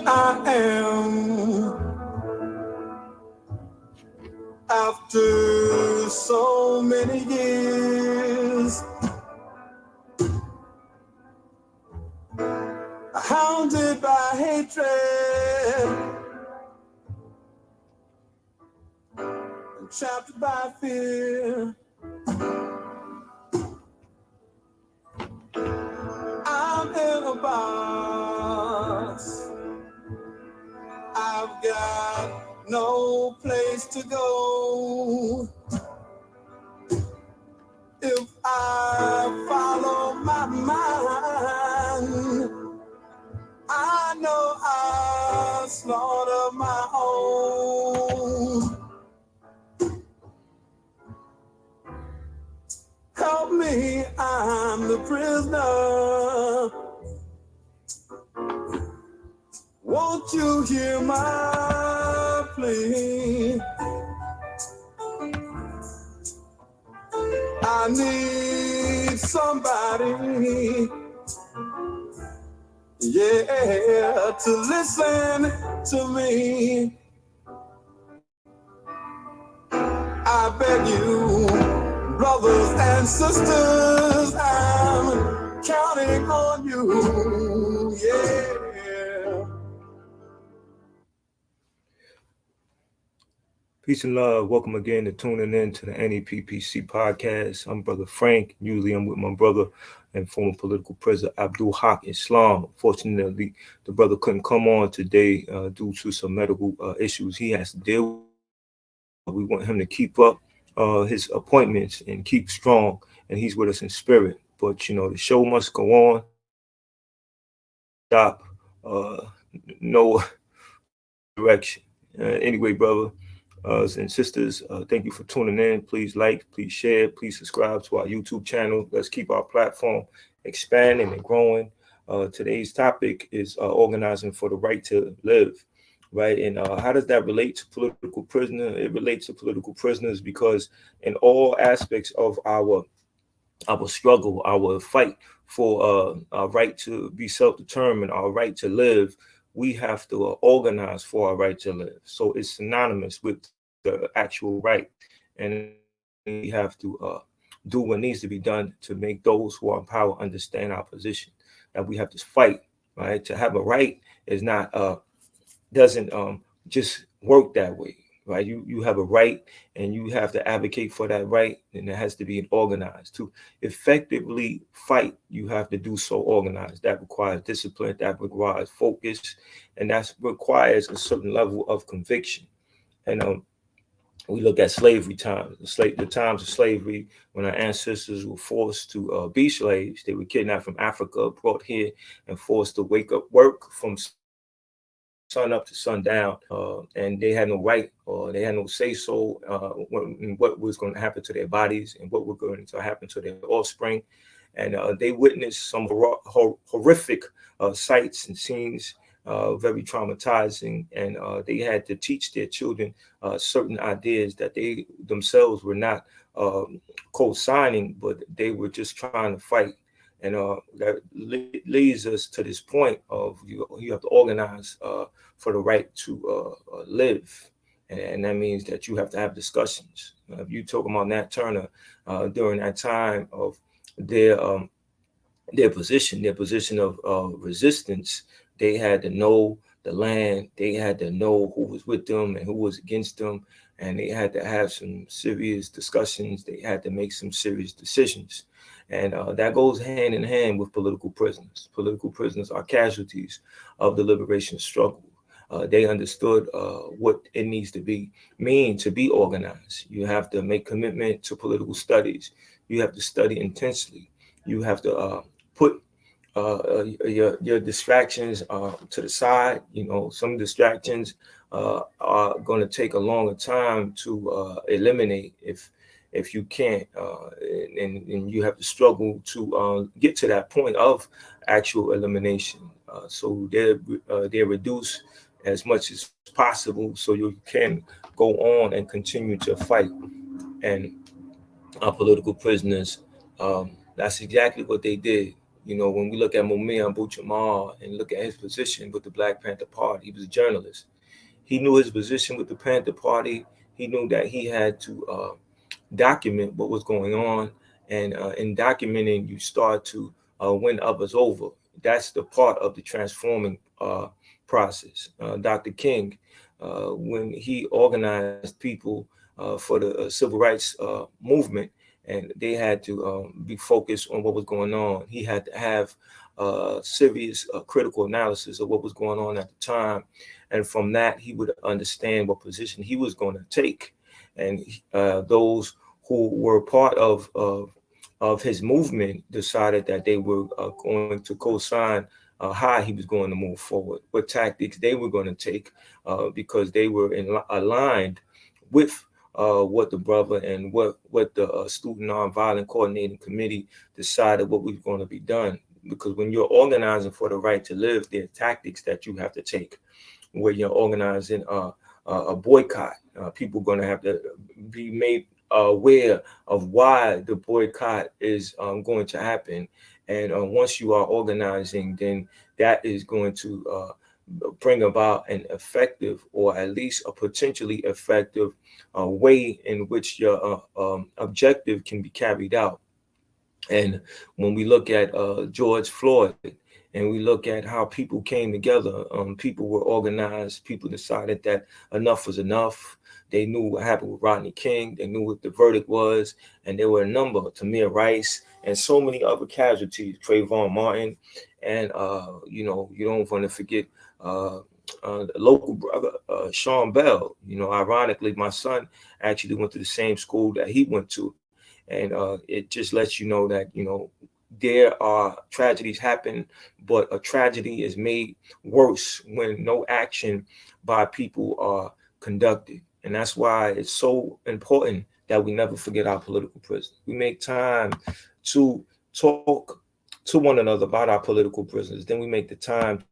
I am after so many years, hounded by hatred and trapped by fear. I'm in a box. I've got no place to go. If I follow my mind, I know I'll slaughter my own. Help me, I'm the prisoner. Won't you hear my plea? I need somebody, yeah, to listen to me. I beg you, brothers and sisters, I'm counting on you, yeah. Peace and love. Welcome again to tuning in to the NEPPC podcast. I'm Brother Frank. Usually I'm with my brother and former political prisoner Abdul Haq Islam. Unfortunately, the brother couldn't come on today due to some medical issues he has to deal with. We want him to keep up his appointments and keep strong, and he's with us in spirit. But, you know, the show must go on. Stop. No direction. Anyway, brother. And sisters, thank you for tuning in. Please like, please share, please subscribe to our YouTube channel. Let's keep our platform expanding and growing. Today's topic is organizing for the right to live, right? And how does that relate to political prisoner? It relates to political prisoners because in all aspects of our struggle, our fight for our right to be self-determined, our right to live, we have to organize for our right to live. So it's synonymous with the actual right, and we have to do what needs to be done to make those who are in power understand our position. That we have to fight, right? To have a right is not doesn't just work that way, right? You have a right, and you have to advocate for that right, and it has to be organized. To effectively fight, you have to do so organized. That requires discipline, that requires focus, and that requires a certain level of conviction. And we look at slavery times, the times of slavery when our ancestors were forced to be slaves. They were kidnapped from Africa, brought here, and forced to work from sun up to sundown, and they had no right or they had no say so what was going to happen to their bodies and what was going to happen to their offspring. And they witnessed some horrific sights and scenes, very traumatizing, and they had to teach their children certain ideas that they themselves were not co-signing, but they were just trying to fight. And that leads us to this point of you have to organize for the right to live. And that means that you have to have discussions. If you talk about Nat Turner during that time of their position of resistance, they had to know the land, they had to know who was with them and who was against them, and they had to have some serious discussions. They had to make some serious decisions. And that goes hand in hand with political prisoners. Political prisoners are casualties of the liberation struggle. They understood what it needs to mean to be organized. You have to make commitment to political studies. You have to study intensely. You have to put your distractions to the side. You know, some distractions are going to take a longer time to eliminate if you can't, and you have to struggle to get to that point of actual elimination. So they're reduced as much as possible, so you can go on and continue to fight. And our political prisoners, that's exactly what they did. You know, when we look at Mumia Abu-Jamal and look at his position with the Black Panther Party, he was a journalist. He knew his position with the Panther Party. He knew that he had to document what was going on, and in documenting, you start to win others over. That's the part of the transforming process. Dr. King, when he organized people for the civil rights movement, and they had to be focused on what was going on. He had to have serious critical analysis of what was going on at the time, and from that he would understand what position he was going to take. And those who were part of his movement decided that they were going to co-sign how he was going to move forward, what tactics they were going to take, because they were aligned with what the brother and what the Student Nonviolent Coordinating Committee decided what was going to be done. Because when you're organizing for the right to live, there are tactics that you have to take. Where you're organizing a boycott, people are going to have to be made aware of why the boycott is going to happen. And once you are organizing, then that is going to bring about an effective, or at least a potentially effective way in which your objective can be carried out. And when we look at George Floyd, and we look at how people came together, people were organized, people decided that enough was enough. They knew what happened with Rodney King, they knew what the verdict was, and there were a number, Tamir Rice, and so many other casualties, Trayvon Martin, and you know, you don't want to forget the local brother, Sean Bell. You know, ironically, my son actually went to the same school that he went to. And it just lets you know that, you know, there are tragedies happen, but a tragedy is made worse when no action by people are conducted. And that's why it's so important that we never forget our political prisoners. We make time to talk to one another about our political prisoners. Then we make the time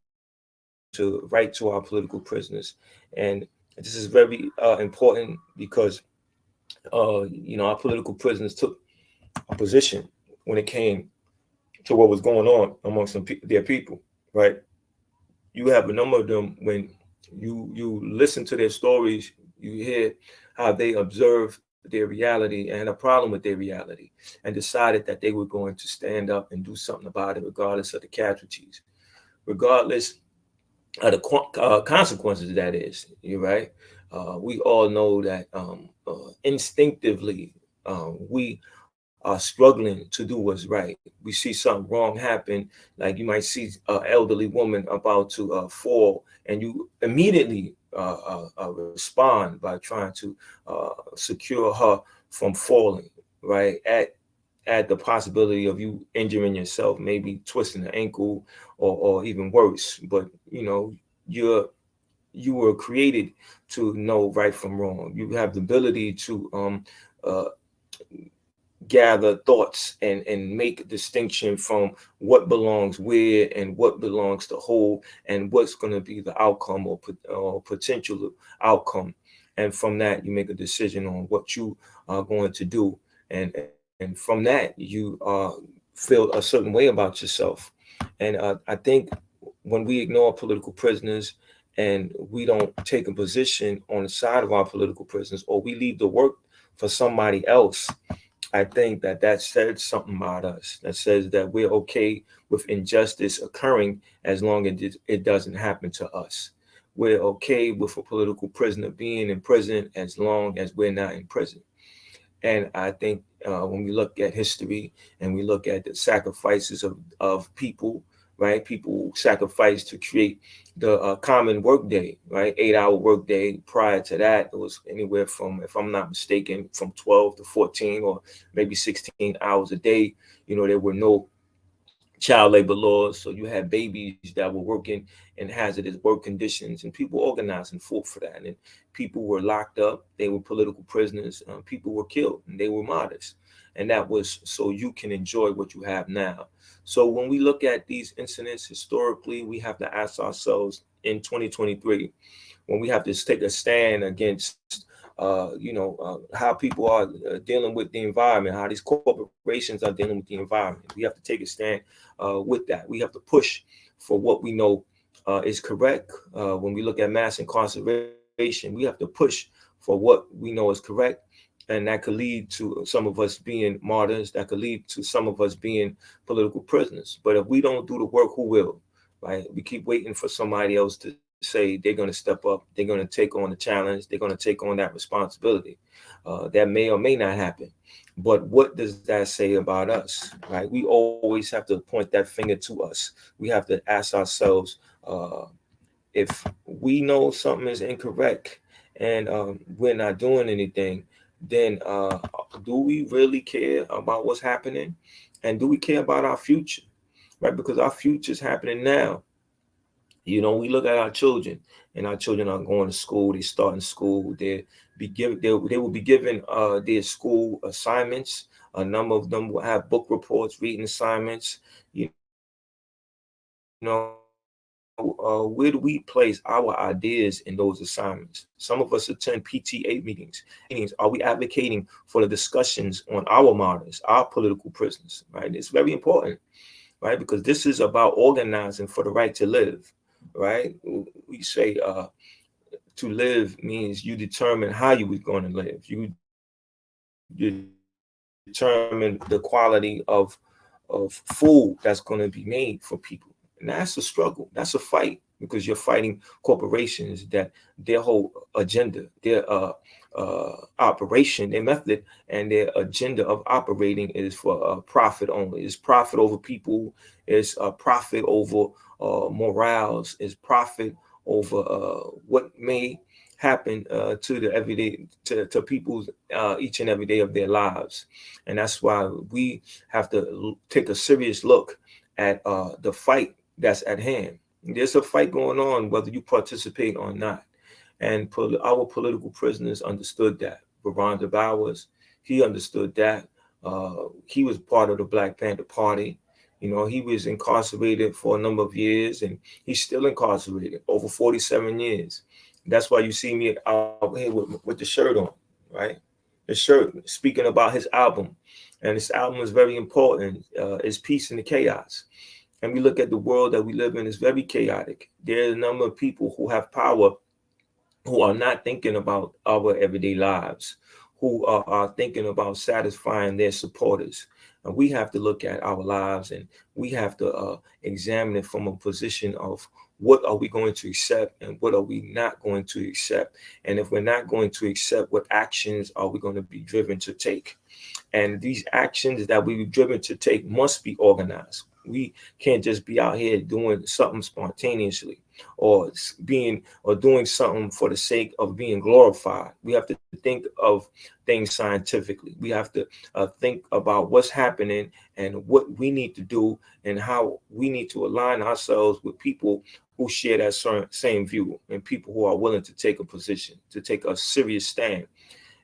to write to our political prisoners. And this is very important because you know, our political prisoners took a position when it came to what was going on amongst their people, right? You have a number of them, when you listen to their stories, you hear how they observed their reality and had a problem with their reality, and decided that they were going to stand up and do something about it, regardless of the casualties, regardless of the consequences. That is, you're right. We all know that instinctively we are struggling to do what's right. We see something wrong happen, like you might see an elderly woman about to fall, and you immediately respond by trying to secure her from falling, right? At the possibility of you injuring yourself, maybe twisting the ankle, or even worse. But you know, you were created to know right from wrong. You have the ability to gather thoughts and make a distinction from what belongs where and what belongs to who, and what's going to be the outcome or potential outcome. And from that, you make a decision on what you are going to do. And from that, you feel a certain way about yourself. And I think when we ignore political prisoners and we don't take a position on the side of our political prisoners, or we leave the work for somebody else, I think that says something about us. That says that we're okay with injustice occurring as long as it doesn't happen to us. We're okay with a political prisoner being in prison as long as we're not in prison. And I think when we look at history and we look at the sacrifices of people, right? People sacrificed to create the common workday, right? 8-hour workday. Prior to that, it was anywhere from, if I'm not mistaken, from 12 to 14 or maybe 16 hours a day. You know, there were no child labor laws. So you had babies that were working in hazardous work conditions, and people organized and fought for that. And people were locked up. They were political prisoners. People were killed, and they were martyrs. And that was so you can enjoy what you have now. So when we look at these incidents historically, we have to ask ourselves in 2023, when we have to take a stand against how people are dealing with the environment, how these corporations are dealing with the environment. We have to take a stand with that. We have to push for what we know is correct. When we look at mass incarceration, we have to push for what we know is correct. And that could lead to some of us being martyrs. That could lead to some of us being political prisoners. But if we don't do the work, who will? Right? We keep waiting for somebody else to say they're going to step up. They're going to take on the challenge. They're going to take on that responsibility. That may or may not happen. But what does that say about us? Right? We always have to point that finger to us. We have to ask ourselves, if we know something is incorrect and we're not doing anything, then do we really care about what's happening? And do we care about our future? Right? Because our future is happening now. We look at our children, and our children are going to school. They start in school. They will be given their school assignments. A number of them will have book reports, reading assignments. Where do we place our ideas in those assignments? Some of us attend PTA meetings. Are we advocating for the discussions on our martyrs, our political prisoners? Right? It's very important, right? Because this is about organizing for the right to live, right? We say to live means you determine how you was going to live. You determine the quality of food that's going to be made for people. And that's a struggle. That's a fight, because you're fighting corporations that their whole agenda, their operation, their method, and their agenda of operating is for profit only. It's profit over people. It's profit over morals. It's profit over what may happen to the everyday, to people's each and every day of their lives. And that's why we have to take a serious look at the fight that's at hand. There's a fight going on, whether you participate or not. And our political prisoners understood that. Rhonda Bowers, he understood that. He was part of the Black Panther Party. He was incarcerated for a number of years, and he's still incarcerated, over 47 years. That's why you see me out here with the shirt on, right? The shirt speaking about his album. And this album is very important. It's Peace in the Chaos. And we look at the world that we live in, it's very chaotic. There are a number of people who have power who are not thinking about our everyday lives, who are thinking about satisfying their supporters. And we have to look at our lives, and we have to examine it from a position of what are we going to accept and what are we not going to accept. And if we're not going to accept, what actions are we going to be driven to take? And these actions that we be driven to take must be organized. We can't just be out here doing something spontaneously or doing something for the sake of being glorified. We have to think of things scientifically. We have to think about what's happening and what we need to do and how we need to align ourselves with people who share that same view and people who are willing to take a position, to take a serious stand.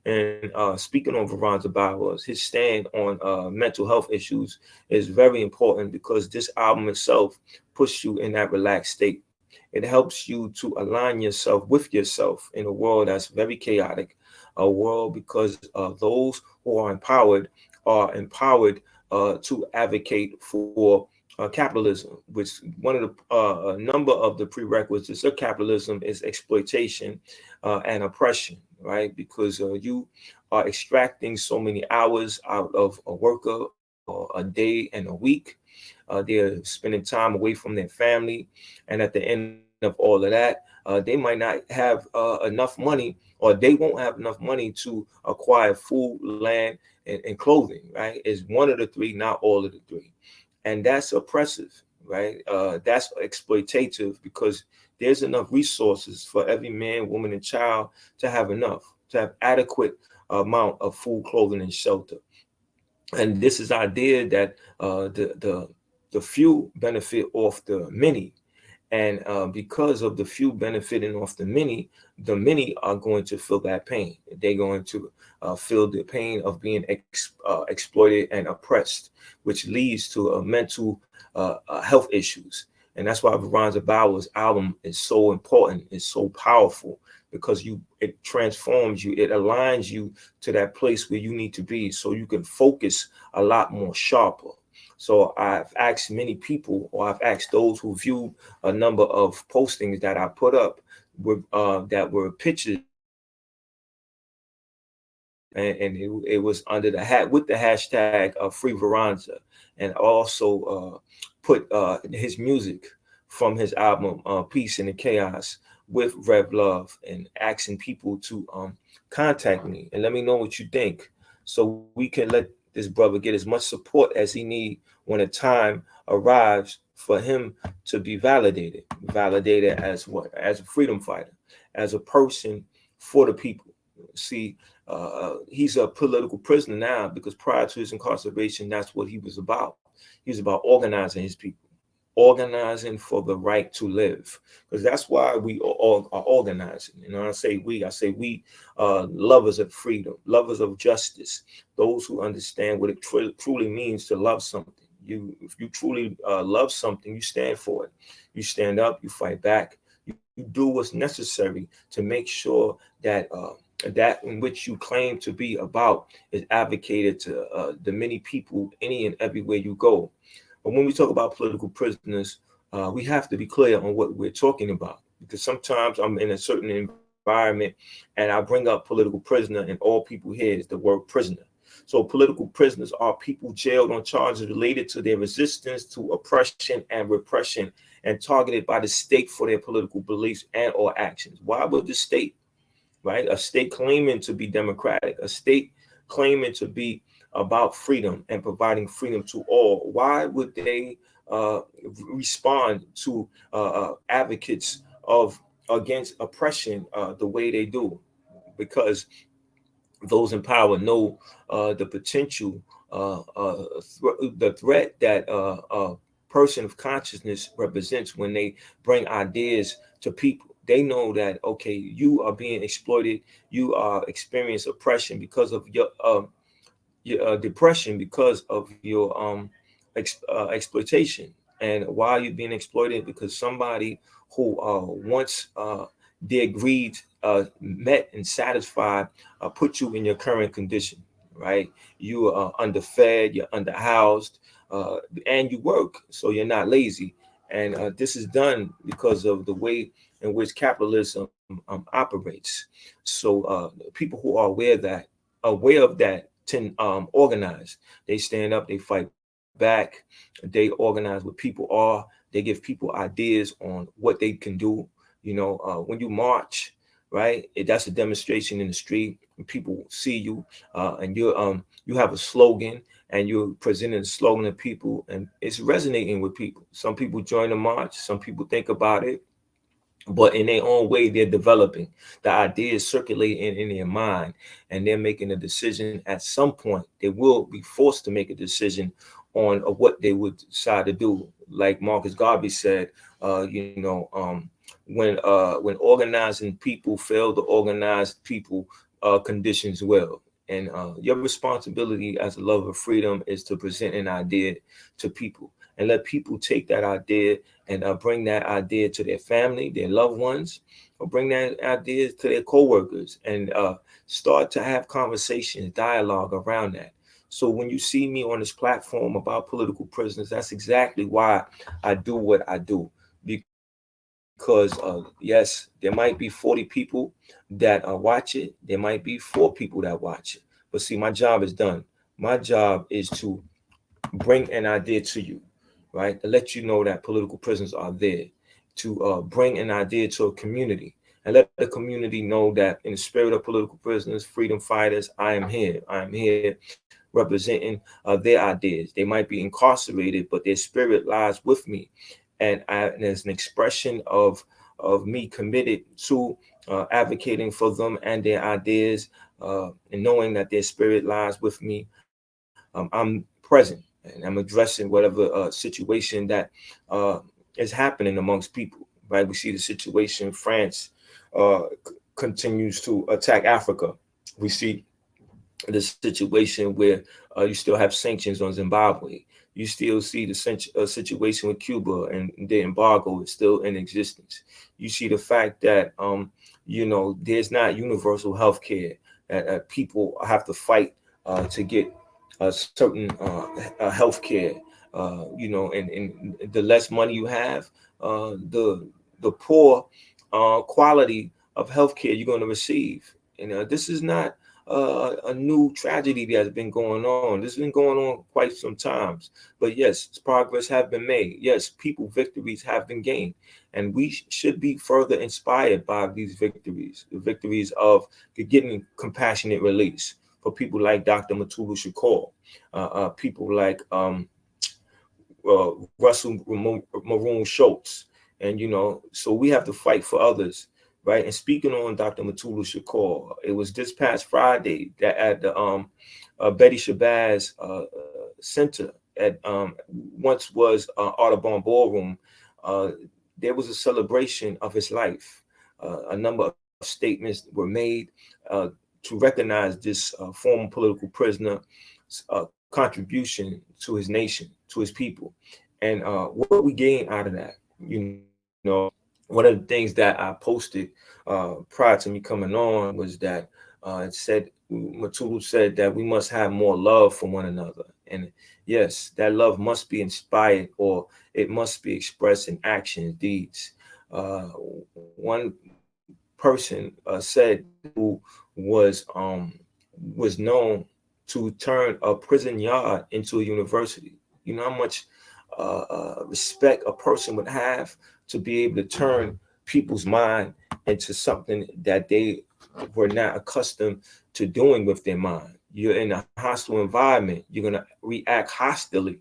And speaking on Veronda Bowers, his stand on mental health issues is very important, because this album itself puts you in that relaxed state. It helps you to align yourself with yourself in a world that's very chaotic, a world because those who are empowered to advocate for capitalism, which one of the number of the prerequisites of capitalism is exploitation and oppression, right? Because you are extracting so many hours out of a worker or a day and a week. They're spending time away from their family. And at the end of all of that, they might not have enough money, or they won't have enough money to acquire food, land, and clothing, right? It's one of the three, not all of the three. And that's oppressive, right? That's exploitative, because there's enough resources for every man, woman, and child to have enough, to have adequate amount of food, clothing, and shelter. And this is the idea that the few benefit off the many. And because of the few benefiting off the many are going to feel that pain. They're going to feel the pain of being exploited and oppressed, which leads to mental health issues. And that's why Veronza Bauer's album is so important, it's so powerful, because it transforms you, it aligns you to that place where you need to be, so you can focus a lot more sharper. So I've asked many people, or I've asked those who viewed a number of postings that I put up with that were pictures, and it was under the hat with the hashtag Free Veronza, and also put his music from his album Peace in the Chaos with Rev Love, and asking people to contact me and let me know what you think, so we can let this brother get as much support as he need when a time arrives for him to be validated as what? As a freedom fighter, as a person for the people. See, he's a political prisoner now, because prior to his incarceration, that's what he was about. He was about organizing his people, organizing for the right to live, because that's why we all are organizing. You know, I say we, lovers of freedom, lovers of justice, those who understand what it truly means to love something. If you truly love something, you stand for it. You stand up, you fight back, you do what's necessary to make sure that that in which you claim to be about is advocated to the many people any and everywhere you go. But when we talk about political prisoners, we have to be clear on what we're talking about, because sometimes I'm in a certain environment and I bring up political prisoner, and all people hear is the word prisoner. So political prisoners are people jailed on charges related to their resistance to oppression and repression, and targeted by the state for their political beliefs and or actions. Why would the state, right? A state claiming to be democratic, a state claiming to be about freedom and providing freedom to all, why would they respond to advocates of against oppression the way they do? Because those in power know the potential, the threat that a person of consciousness represents when they bring ideas to people. They know that, okay, you are being exploited, you are experiencing oppression because of your depression, because of your exploitation. And why are you being exploited? Because somebody who once their greed met and satisfied put you in your current condition, right? You are underfed, you're underhoused, and you work, so you're not lazy. And this is done because of the way in which capitalism operates. So people who are aware of that, tend organize. They stand up, they fight back, they organize what people are, they give people ideas on what they can do. You know, when you march, right, that's a demonstration in the street. People see you, and you have a slogan, and you're presenting a slogan to people, and it's resonating with people. Some people join the march, some people think about it, but in their own way, they're developing the ideas, circulating in their mind, and they're making a decision. At some point, they will be forced to make a decision on what they would decide to do. Like Marcus Garvey said, when organizing people fail to organize people, conditions will. And your responsibility as a lover of freedom is to present an idea to people, and let people take that idea and bring that idea to their family, their loved ones, or bring that idea to their coworkers, and start to have conversations, dialogue around that. So when you see me on this platform about political prisoners, that's exactly why I do what I do. Because yes, there might be 40 people that watch it. There might be 4 people that watch it. But see, my job is done. My job is to bring an idea to you, right? To let you know that political prisoners are there, to bring an idea to a community, and let the community know that in the spirit of political prisoners, freedom fighters, I am here. I am here representing their ideas. They might be incarcerated, but their spirit lies with me. And as an expression of me committed to advocating for them and their ideas, and knowing that their spirit lies with me, I'm present and I'm addressing whatever situation that is happening amongst people. Right? We see the situation. France continues to attack Africa. We see the situation where you still have sanctions on Zimbabwe. You still see the situation with Cuba and the embargo is still in existence. You see the fact that there's not universal health care. People have to fight to get certain health care. And the less money you have, the poor quality of health care you're going to receive. And this is not a new tragedy that's been going on. This has been going on quite some times. But yes, progress have been made. Yes, victories have been gained. And we should be further inspired by these victories, the victories of getting compassionate release for people like Dr. Mutulu Shakur, people like Russell Maroon Schultz. And, so we have to fight for others. Right. And speaking on Dr. Mutulu Shakur, it was this past Friday that at the Betty Shabazz Center at once was Audubon Ballroom, there was a celebration of his life. A number of statements were made to recognize this former political prisoner's contribution to his nation, to his people. And what we gain out of that, one of the things that I posted prior to me coming on was that Mutulu said that we must have more love for one another. And yes, that love must be inspired, or it must be expressed in actions, deeds. One person said who was known to turn a prison yard into a university. You know how much respect a person would have to be able to turn people's mind into something that they were not accustomed to doing with their mind. You're in a hostile environment. You're going to react hostilely,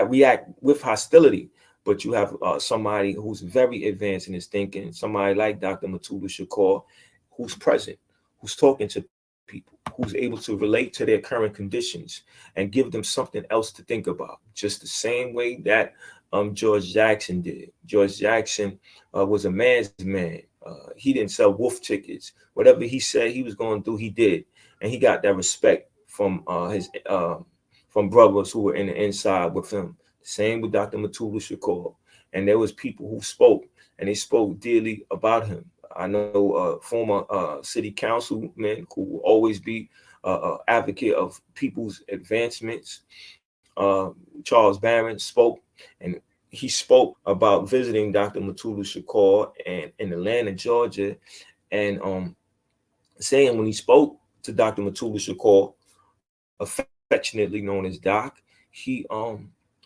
react with hostility. But you have somebody who's very advanced in his thinking, somebody like Dr. Mutulu Shakur, who's present, who's talking to people, who's able to relate to their current conditions and give them something else to think about, just the same way that George Jackson did. George Jackson was a man's man. He didn't sell wolf tickets. Whatever he said he was going to do, he did, and he got that respect from from brothers who were in the inside with him. Same with Dr. Mutulu Shakur, and there was people who spoke, and they spoke dearly about him. I know former city councilman who will always be an advocate of people's advancements. Charles Barron spoke, and he spoke about visiting Dr. Mutulu Shakur and in Atlanta, Georgia, and saying when he spoke to Dr. Mutulu Shakur, affectionately known as Doc, he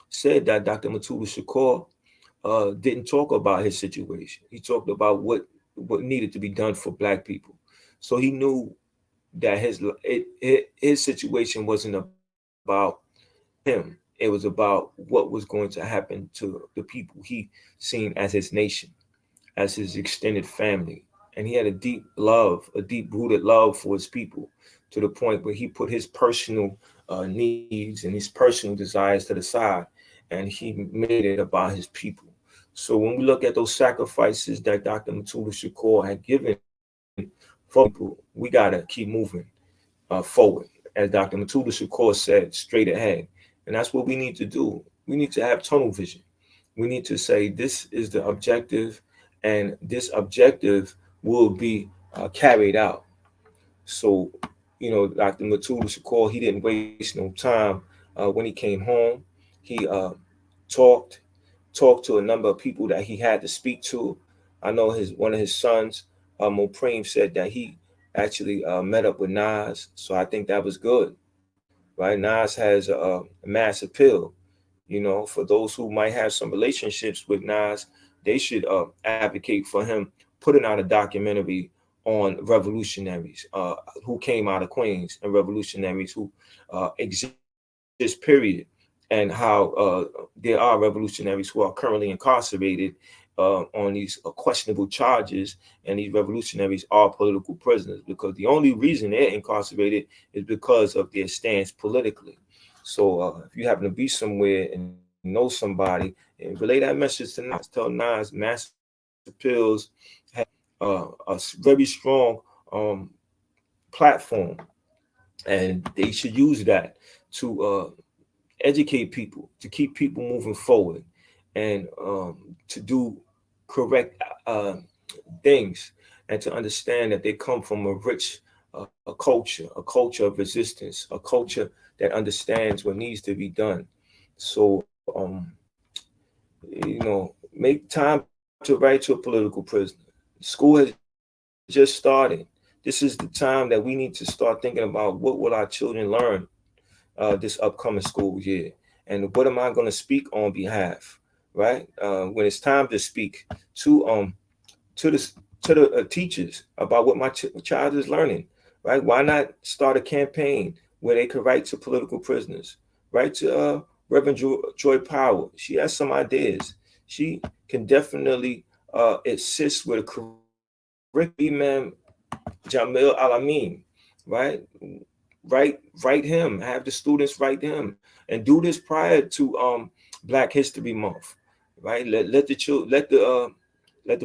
said that Dr. Mutulu Shakur didn't talk about his situation. He talked about what needed to be done for Black people. So he knew that his situation wasn't about him. It was about what was going to happen to the people he seen as his nation, as his extended family. And he had a deep-rooted love for his people, to the point where he put his personal needs and his personal desires to the side, and he made it about his people. So when we look at those sacrifices that Dr. Mutulu Shakur had given for people, we got to keep moving forward. As Dr. Mutulu Shakur said, straight ahead. And that's what we need to do. We need to have tunnel vision. We need to say, this is the objective, and this objective will be carried out. So, Dr. Mutulu Shakur, he didn't waste no time. When he came home, he talked to a number of people that he had to speak to. I know one of his sons, Mopreme, said that he actually met up with Nas. So I think that was good, right? Nas has a mass appeal. For those who might have some relationships with Nas, they should advocate for him putting out a documentary on revolutionaries who came out of Queens, and revolutionaries who exist, period, and how there are revolutionaries who are currently incarcerated on these questionable charges, and these revolutionaries are political prisoners, because the only reason they're incarcerated is because of their stance politically. So if you happen to be somewhere and know somebody, and relay that message to Nas. Tell Nas mass appeals have a very strong platform, and they should use that to educate people, to keep people moving forward, and to do correct things, and to understand that they come from a rich a culture of resistance, a culture that understands what needs to be done. So, make time to write to a political prisoner. School has just started. This is the time that we need to start thinking about what will our children learn this upcoming school year, and what am I going to speak on behalf, right? When it's time to speak to the teachers about what my child is learning, right? Why not start a campaign where they could write to political prisoners, write to Reverend Joy Power. She has some ideas. She can definitely assist with a curriculum. Jamil Alameen, right? Write him. Have the students write him, and do this prior to Black History Month, right? Let the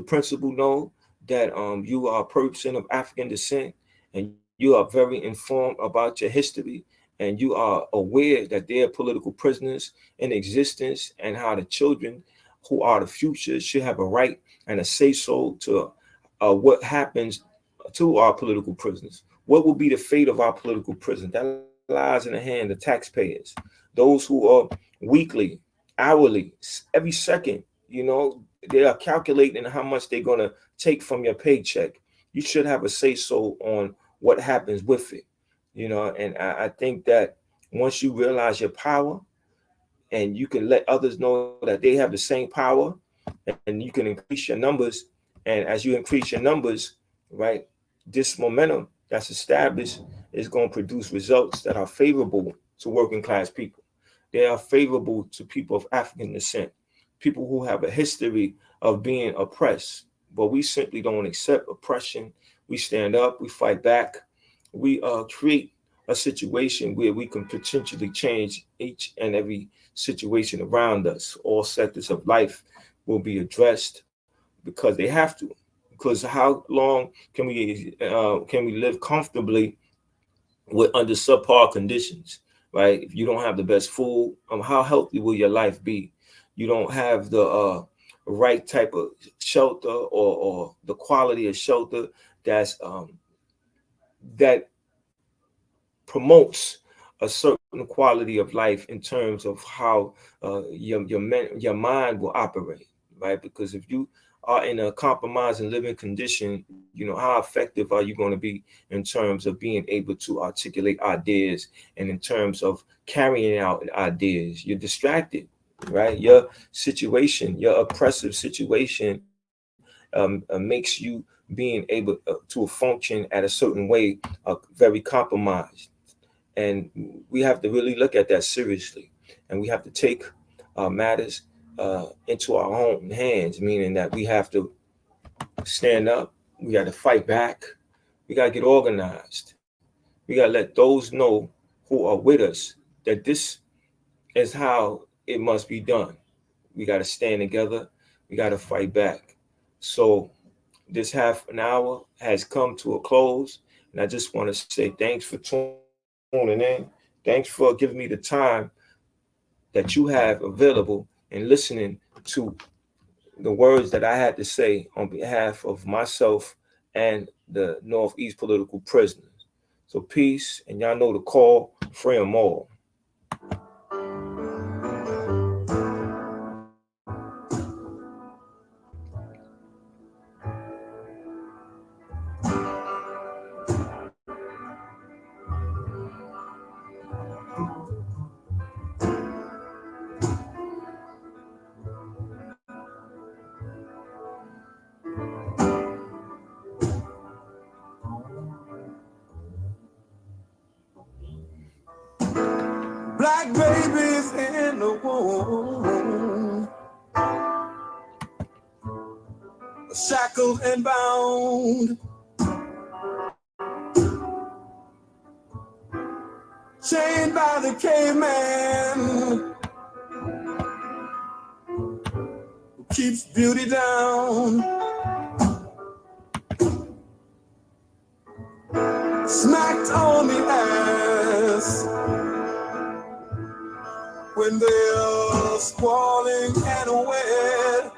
principal know that you are a person of African descent, and you are very informed about your history, and you are aware that there are political prisoners in existence, and how the children who are the future should have a right and a say-so to what happens to our political prisoners. What will be the fate of our political prisoners? That lies in the hand of taxpayers, those who are weekly, hourly, every second, they are calculating how much they're going to take from your paycheck. You should have a say-so on what happens with it, and I think that once you realize your power, and you can let others know that they have the same power, and you can increase your numbers. And as you increase your numbers, right, this momentum that's established is going to produce results that are favorable to working class people. They are favorable to people of African descent, people who have a history of being oppressed. But we simply don't accept oppression. We stand up, we fight back, we create a situation where we can potentially change each and every situation around us. All sectors of life will be addressed because they have to. Because how long can we live comfortably under subpar conditions, right? If you don't have the best food, how healthy will your life be? You don't have the right type of shelter, or the quality of shelter that promotes a certain quality of life in terms of how your mind will operate, right? Because if you are in a compromising living condition, how effective are you going to be in terms of being able to articulate ideas, and in terms of carrying out ideas? You're distracted, right? Your situation, your oppressive situation, makes you being able to function at a certain way, very compromised. And we have to really look at that seriously, and we have to take matters into our own hands, meaning that we have to stand up, we got to fight back, we got to get organized, we got to let those know who are with us that this is how it must be done. We got to stand together, we got to fight back. So this half an hour has come to a close, and I just want to say thanks for tuning in. Thanks for giving me the time that you have available and listening to the words that I had to say on behalf of myself and the Northeast political prisoners. So peace, and y'all know the call, free them all. Black babies in the womb, shackled and bound, chained by the caveman who keeps beauty down, smacked on the ass when they're squalling and wet.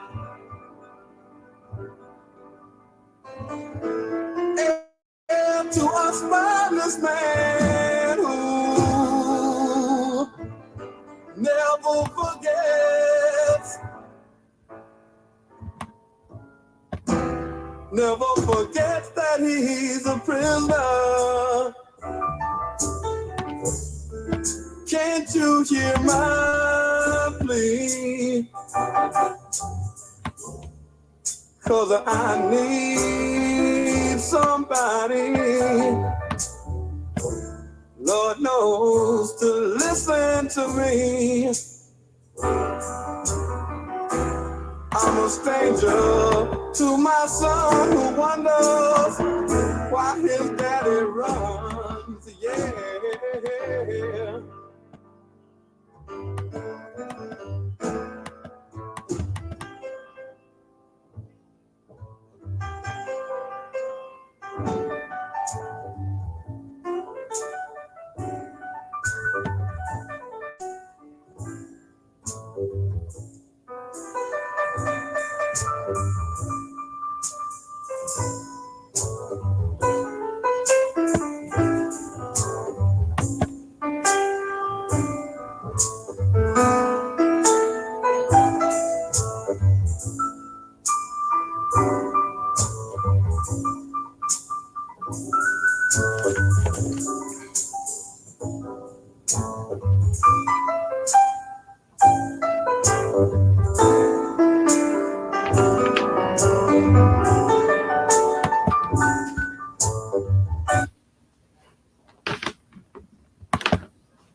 And to a spineless man who never forgets, never forgets that he's a prisoner. Can't you hear my plea? 'Cause I need somebody, Lord knows, to listen to me. I'm a stranger to my son who wonders why his daddy runs. Yeah.